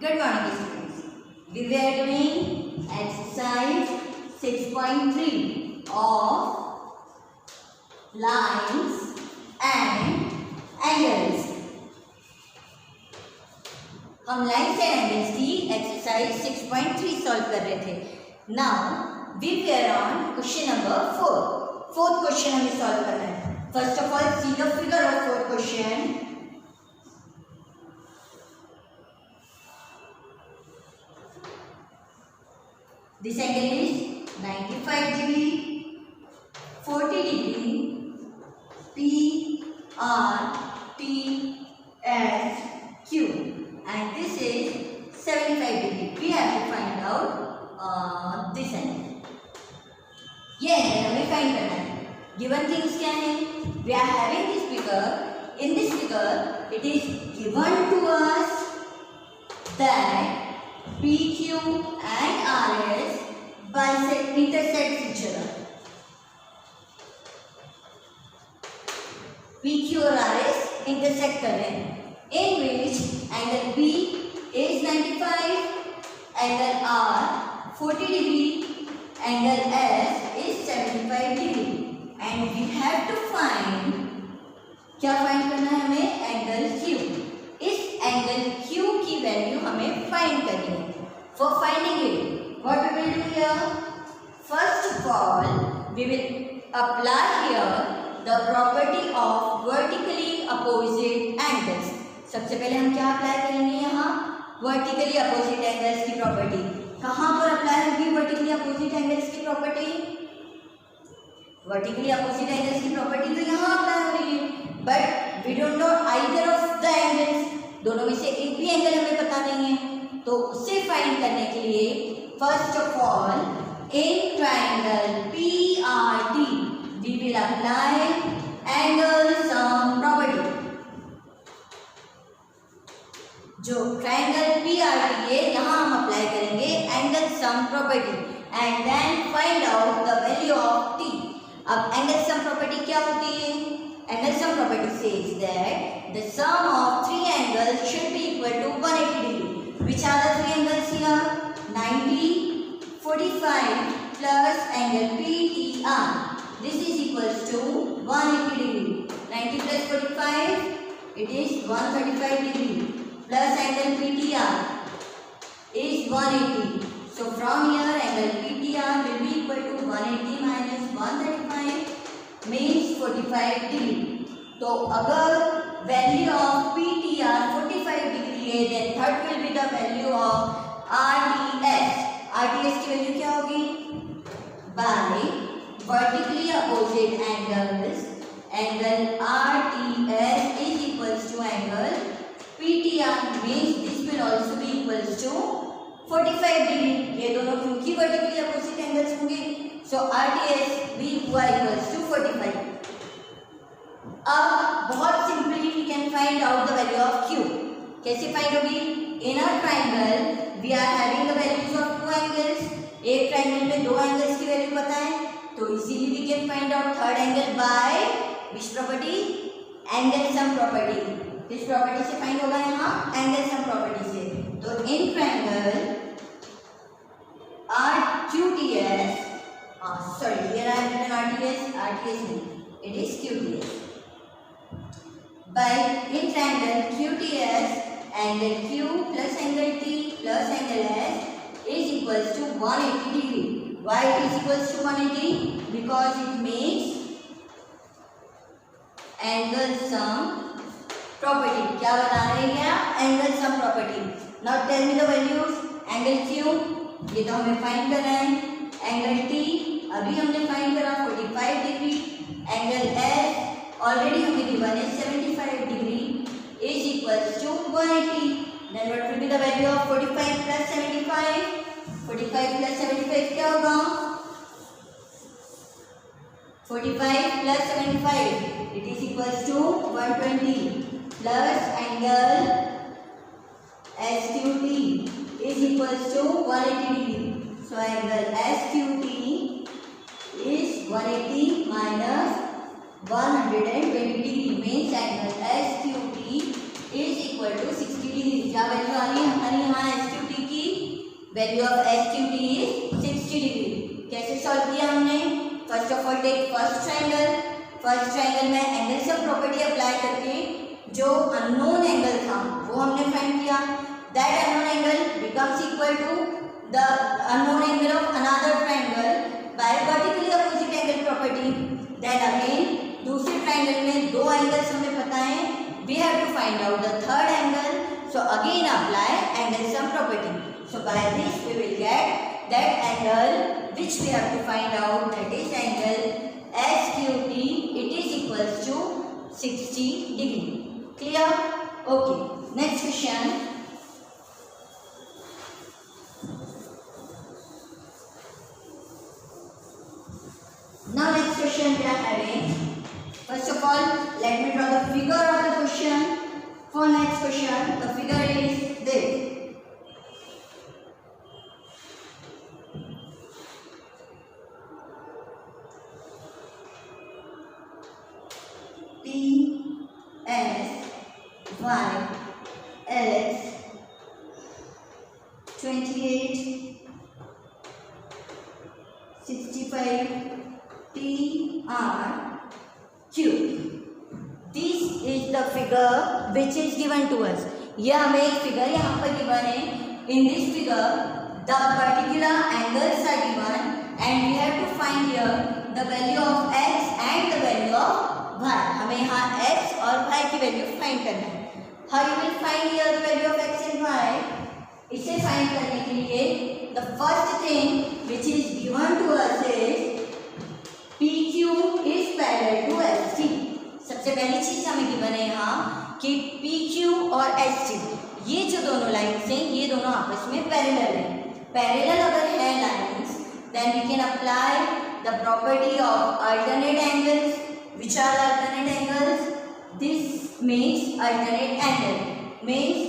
Good morning, students. We were doing exercise 6.3 of lines and angles. हम lines and angles की exercise 6.3 solve कर रहे थे. Now we were on question number 4. Fourth question हमें solve करना है. First of all see the figure of fourth question. This angle is 95 degree, 40 degree, P, R, T, S, Q, and this is 75 degree. We have to find out this angle. ये angle हमें find करना है. Given things क्या है? We are having this figure. In this figure, it is given to us that PQ and RS intersect each other. PQ और RS intersect कर रहे हैं. In which angle B is 95, angle R 40 degree, angle S is 75 degree, and we have to find क्या find करना है हमें? Angle Q. इस angle Q की वैल्यू हमें फाइंड करनी है. For finding it, what we will do here? First of all, we will apply here the property of vertically opposite angles. सबसे पहले हम क्या अप्लाई करेंगे यहाँ? वर्टिकली अपोजिट एंगल्स की प्रॉपर्टी. कहाँ पर अप्लाई होगी वर्टिकली अपोजिट एंगल्स की प्रॉपर्टी? वर्टिकली अपोजिट एंगल्स की प्रॉपर्टी तो यहाँ अप्लाई हो रही है, but we don't know either of the angles. दोनों में से एक भी एंगल हमें पता नहीं है. तो उसे फाइंड करने के लिए first of all in triangle PRT we will apply angle sum property. जो ट्रायंगल PRT है यहाँ हम अप्लाई करेंगे angle sum property and then find out the value of T. अब एंगल सम प्रॉपर्टी क्या होती है? Angle sum property says that the sum of three angles should be equal to 180 degree. Which are the three angles here? 90, 45 plus angle PTR. This is equals to 180 degree. 90 plus 45, it is 135 degree. Plus angle PTR is 180. So from here angle PTR will be equal to 180 minus 135 means 45 degree. तो अगर value of PTR 45 degree है, then third will be the value of RTS. RTS की value क्या होगी? By vertically opposite angles, angle RTS is equals to angle PTR means this will also be equals to 45 degree. ये दोनों क्योंकि vertically opposite angles होंगे, so RTS भी equals to 45. अब बहुत simply we can find out the value of Q. कैसे find होगी? In a triangle we are having the values of two angles. एक ट्राइंगल में दो एंगल्स की वैल्यू पता है, तो easily we can find out third angle by which property? Angle sum property. किस प्रॉपर्टी से फाइंड होगा यहाँ? एंगल सम प्रॉपर्टी से. तो in triangle RQTS, sorry here I have written RTS नहीं, it is QTS. By in triangle QTS, angle Q plus angle T plus angle S is equals to 180 degree. Why it is equals to 180? Because it makes angle sum property. क्या बना रहे हैं? Angle sum property. Now tell me the values. Angle Q ये तो हमें find करना है. Angle T अभी हमने फाइंड करा 45 डिग्री. Angle S already हमें given है 75 degree is equals to 180. Then what will be the value of 45 plus 75? 45 plus 75 क्या होगा? 45 plus 75 it is equals to 120 plus angle SQT is equals to 180 degree. So angle SQT is 180 minus 120 degree means angle SQT is equal to 60 degree. क्या value आ रही है हमारी यहाँ S Q T की? Value of S Q T is 60 degree. कैसे solve किया हमने? First of all take first triangle. First triangle में एंगल सम प्रॉपर्टी अप्लाई करके जो अननोन एंगल था वो हमने फाइंड किया। That unknown angle becomes equal to the unknown angle of another triangle by vertically opposite angle property. Then again दूसरे triangle में दो एंगल्स हमें पता है, we have to find out the third angle, so again apply angle sum property. So by this we will get that angle which we have to find out, that is angle SQT, it is equals to 60 degree. Clear? Okay. Next question. Now next question we are having. First of all, let me draw the figure of the question. For next question, the figure is this. P S Y L 28 65 T R Q. This is the figure which is given to us. यह हमें एक figure यहाँ पर given है. In this figure, the particular angles are given, and we have to find here the value of x and the value of y. हमें यहाँ x और y की वैल्यू फाइंड करना है. How you will find here the value of x and y? इसे find करने के लिए the first thing which is given to us is PQ is parallel to ST. सबसे पहली चीज हमें गिवन है यहाँ कि PQ और ST ये जो दोनों लाइन्स हैं ये दोनों आपस में पैरेलल है. पैरेलल अगर है lines, then we can apply the property of alternate angles. Which are alternate angles? This means alternate angle means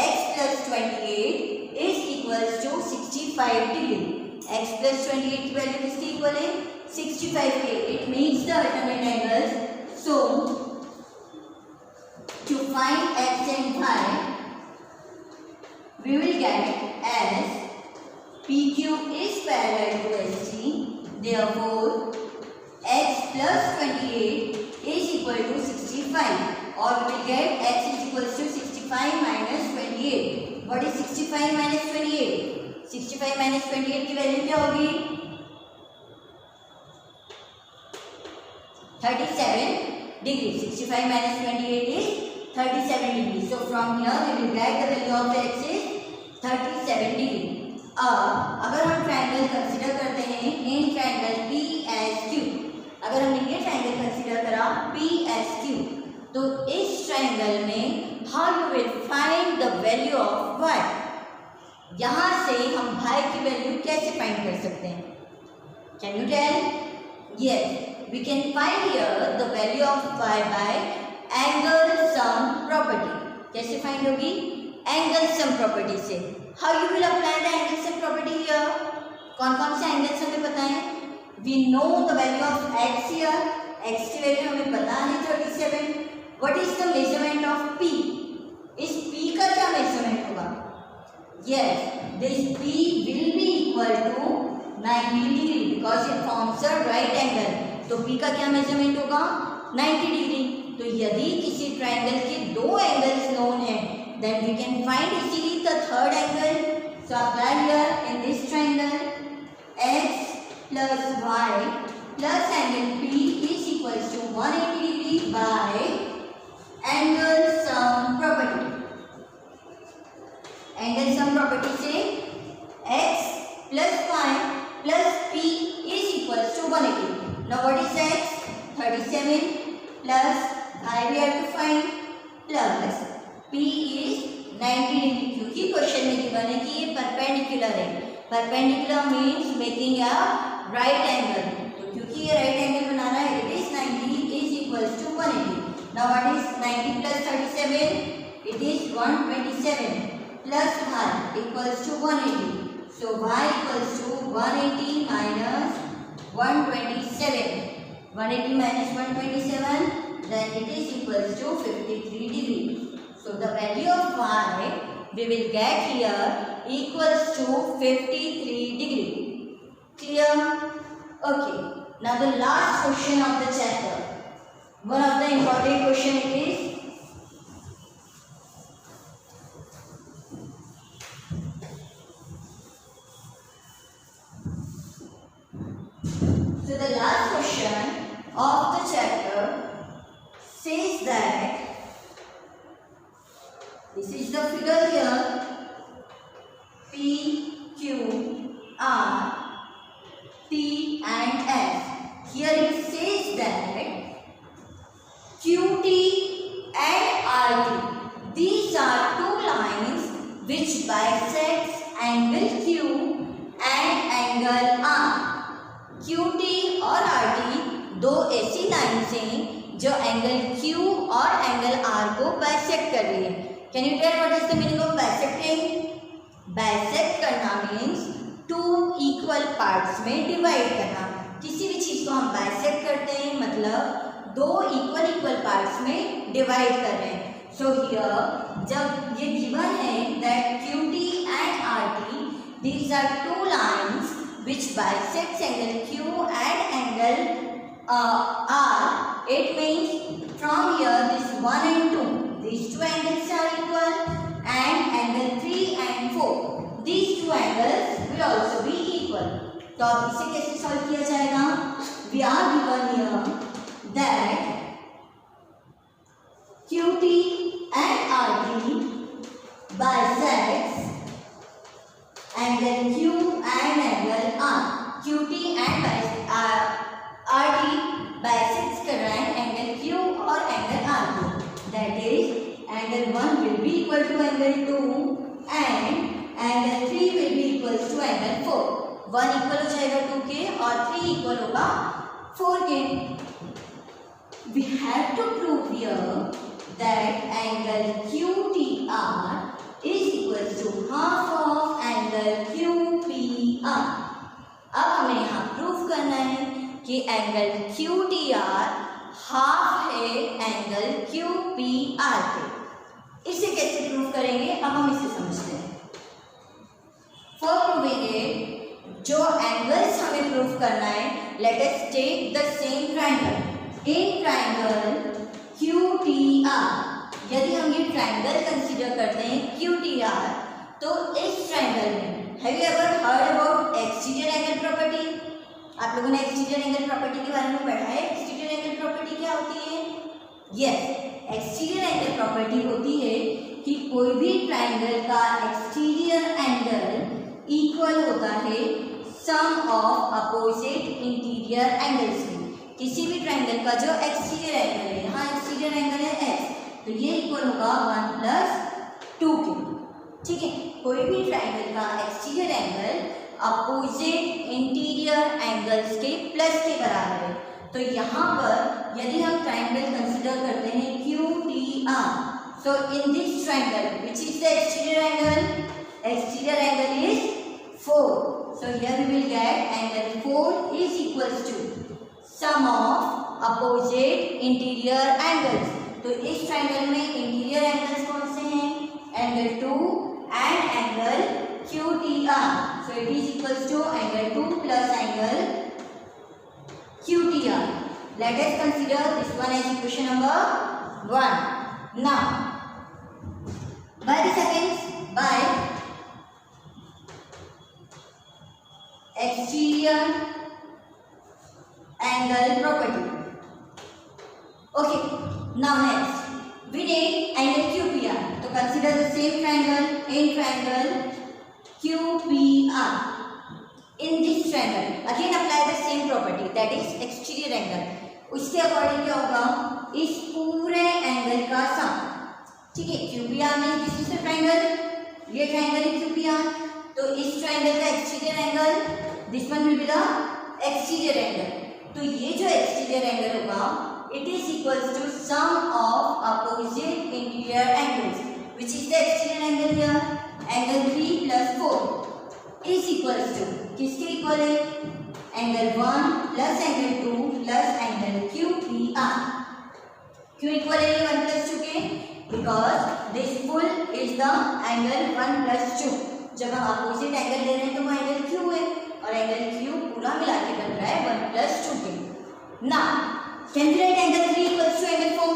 x plus 28 is equals to 65 degree. X plus 28 की वैल्यू किसकी इक्वल है? 65 के. It means the alternate angles. So to find x and y, we will get as PQ is parallel to ST. Therefore x plus 28 is equal to 65, or we will get x is equals to 65 minus 28. What is 65 minus 28? 65 minus 28 की value क्या होगी? 37 degree. 65 minus 28 is 37 degree. So from here we will get the value of x is 37 degree. अब अगर हम triangle consider करते हैं in triangle PSQ, अगर हमने ये ट्रायंगल कंसीडर करा PSQ, तो इस ट्रायंगल में how you will find the value of y? यहाँ से हम y की वैल्यू कैसे फाइंड कर सकते हैं? Can you tell? Yes, we can find here the value of y by angle sum property. कैसे फाइंड होगी? एंगल सम प्रॉपर्टी से. How you will apply the angle sum property here? कौन कौन से एंगल्स हमें पता है? We know the value of x here. x की वैल्यू हमें पता है 37. What is the measurement of p? इस p का क्या मेजरमेंट होगा? Yes, this p will be equal to 90 degree because it forms a right angle. तो p का क्या मेजरमेंट होगा? 90 डिग्री. तो यदि किसी ट्रायंगल के दो एंगल्स नोन है, then we can find easily the third angle. So apply here in this triangle x plus y plus angle p is equals to 180 degree by angle sum property. Angle sum property से x plus y plus p is equals to 180. Now what is x? 37 plus y we have to find plus p is 90 degree. क्योंकि question में given है कि ये perpendicular है. Perpendicular means making a right angle. तो क्योंकि ये right angle बनाना है, it is 90 is equals to 180. Now what is 90 plus 37? It is 127 plus y equals to 180. So y equals to 180 minus 127. 180 minus 127, then it is equals to 53 degree. So the value of y we will get here equals to 53 degree. Clear? Okay. Now the last question of the chapter. One of the important question it is. So the last question of the chapter says that this is the figure here, P, Q, R, T and S. Here it says that QT and RT, these are two lines which bisects angle Q and angle R. QT और RT दो ऐसी lines हैं जो angle Q और angle R को bisect कर रही है. Can you tell what is the meaning of bisecting? Bisect करना means two equal parts में divide करना. किसी भी चीज को हम bisect करते हैं मतलब दो equal parts में divide कर रहे हैं. So here जब ये given है that QT and RT, these are two lines which bisects angle Q and angle R. It means from here this 1 and 2. These two angles are equal and angle 3 and 4. These two angles will also be equal. तो अब इसे कैसे solve किया जाएगा? We are given here that QT and RT bisects angle Q and angle R. QT and RT bisects कर रहा है angle Q और angle R को. That is, angle 1 will be equal to angle 2 and angle 3 will be equal to angle 4. 1 equal हो जाएगा 2 के और 3 equal होगा 4 के. We have to prove here that angle QTR is equal to half of angle QPR. अब हमें यहाँ proof करना है कि एंगल QTR हाफ है एंगल QPR के. इसे कैसे प्रूव करेंगे अब हम इसे समझते हैं. फॉर प्रूविंग इट जो एंगल्स हमें प्रूव करना है, let us take the same triangle. In triangle QTR, यदि हम ये ट्रायंगल कंसीडर करते हैं QTR, तो इस ट्रायंगल में have you ever heard about exterior angle property? आप लोगों ने एक्सटीरियर एंगल प्रॉपर्टी के बारे में पढ़ा है. एक्सटीरियर एंगल प्रॉपर्टी क्या होती है? यस, एक्सटीरियर एंगल प्रॉपर्टी होती है कि कोई भी ट्रायंगल का एक्सटीरियर एंगल इक्वल होता है सम ऑफ अपोजिट इंटीरियर एंगल्स की. किसी भी ट्रायंगल का जो एक्सटीरियर एंगल है, यहाँ एक्सटीरियर एंगल है x, तो ये इक्वल होगा 1 + 2 के. ठीक है, कोई भी ट्रायंगल का exterior angle opposite interior angles के प्लस के बराबर है. तो यहाँ पर यदि हम ट्रायंगल कंसीडर करते हैं QTR, so in this triangle which is the exterior angle is 4. So here we will get angle 4 is equals to sum of opposite interior angles. तो इस ट्रायंगल में इंटीरियर एंगल्स कौन से हैं? Angle 2 and angle QTR. So it is equals to angle 2 plus angle QTR. Let us consider this one as equation number 1. Now, by the seconds, by exterior angle property. Okay, now next we need angle QPR. So consider the same triangle. In triangle QPR, in this triangle again apply the same property, that is exterior angle. उसके according क्या होगा? इस पूरे angle का सम. ठीक है, QPR में किस से ट्रायंगल, ये ट्रायंगल है QPR, तो इस ट्रायंगल का exterior angle, this one will be the exterior angle. तो ये जो एक्सटीरियर एंगल होगा it is equals to sum of opposite interior angles, which is the exterior angle here, angle 3 plus 4 is equals to किसके equal है? Angle 1 plus angle 2 plus angle QPR. क्यों equal है ये 1 + 2 के? because this full is the angle 1 plus 2. जब हम opposite angle ले रहे हैं तो वो एंगल क्यू है और एंगल क्यू पूरा मिला के बन रहा है 1 plus 2 के. Now can we write angle 3 equals to angle 4?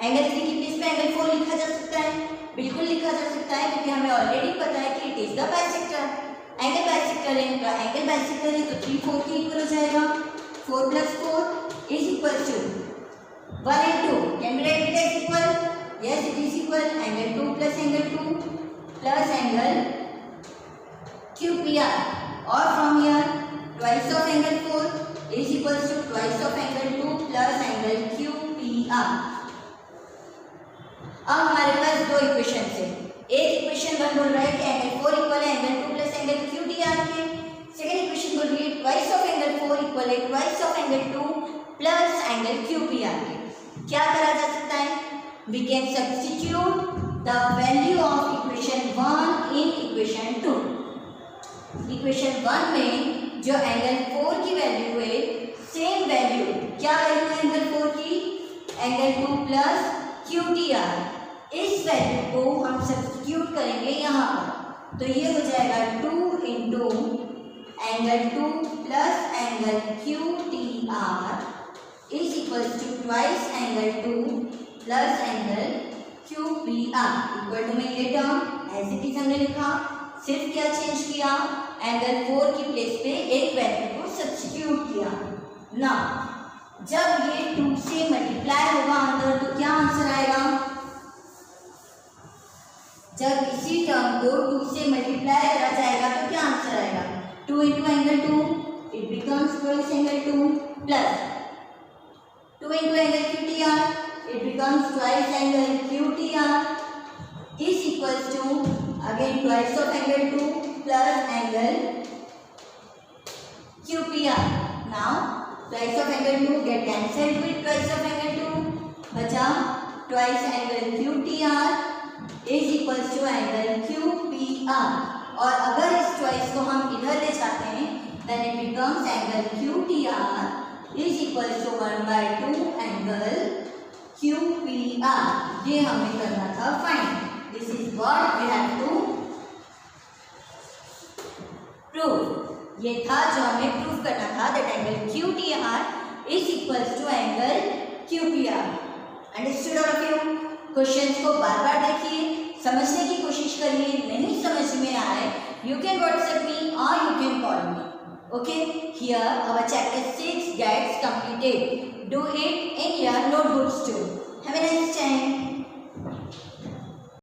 Angle 3 की प्लेस पे एंगल 4 लिखा जा सकता है. बिल्कुल लिखा जा सकता है क्योंकि हमें ऑलरेडी पता है कि it is the bisector. Angle bisector है तो एंगल बाइसेक्टर है तो 3 4 के इक्वल हो जाएगा. 4 plus 4 is equal to 1 and 2. Can we write it as equal? Yes, it is equal. Angle 2 plus angle 2 plus angle QPR. Or from here, twice of angle 4 is equals to twice of angle 2 plus angle QPR. अब हमारे पास दो equation है. एक equation 1 बोल रहा है कि angle 4 equal है एंगल 2 प्लस एंगल QTR के. सेकेंड इक्वेशन बोल रही है ट्वाइस ऑफ एंगल 4 इक्वल है twice of angle 2 plus angle QPR के. क्या करा जा सकता है? We can substitute the value of equation 1 in equation 2. Equation 1 में जो एंगल 4 की वैल्यू है सेम वैल्यू क्या वैल्यू है एंगल 4 की? Angle 2 plus QTR. इस वैल्यू को हम सब्स्टिट्यूट करेंगे यहाँ पर तो ये हो जाएगा 2 into angle 2 plus angle QTR is equals to twice angle 2 plus angle QPR. Equal to में ये टर्म एज इट इज हमने लिखा. सिर्फ क्या चेंज किया? एंगल 4 की प्लेस पे एक वैल्यू को सब्स्टिट्यूट किया. ना जब ये 2 से मल्टीप्लाई होगा अंदर तो क्या आंसर आएगा? जब इसी टर्म को 2 से मल्टीप्लाई करा जाएगा तो क्या आंसर आएगा? 2 into angle 2 it becomes twice angle 2 plus 2 into angle QTR it becomes twice angle QTR is equals to again twice of angle 2 plus angle QPR. Now twice of angle 2 get cancelled with twice of angle 2 बचा twice angle QTR is equals to angle QPR. और अगर इस twice को हम इधर ले जाते हैं then it becomes angle QTR is equals to 1 by 2 angle QPR. ये हमें करना था find. This is what we have to prove. ये था जो हमें प्रूव करना था that angle QTR is equals to angle QPR. Understood all of you? Questions को बार बार देखिए, समझने की कोशिश करिए. नहीं समझ में आए यू कैन व्हाट्सएप मी और you can call me. Okay, here our chapter 6 gets completed. Do it in your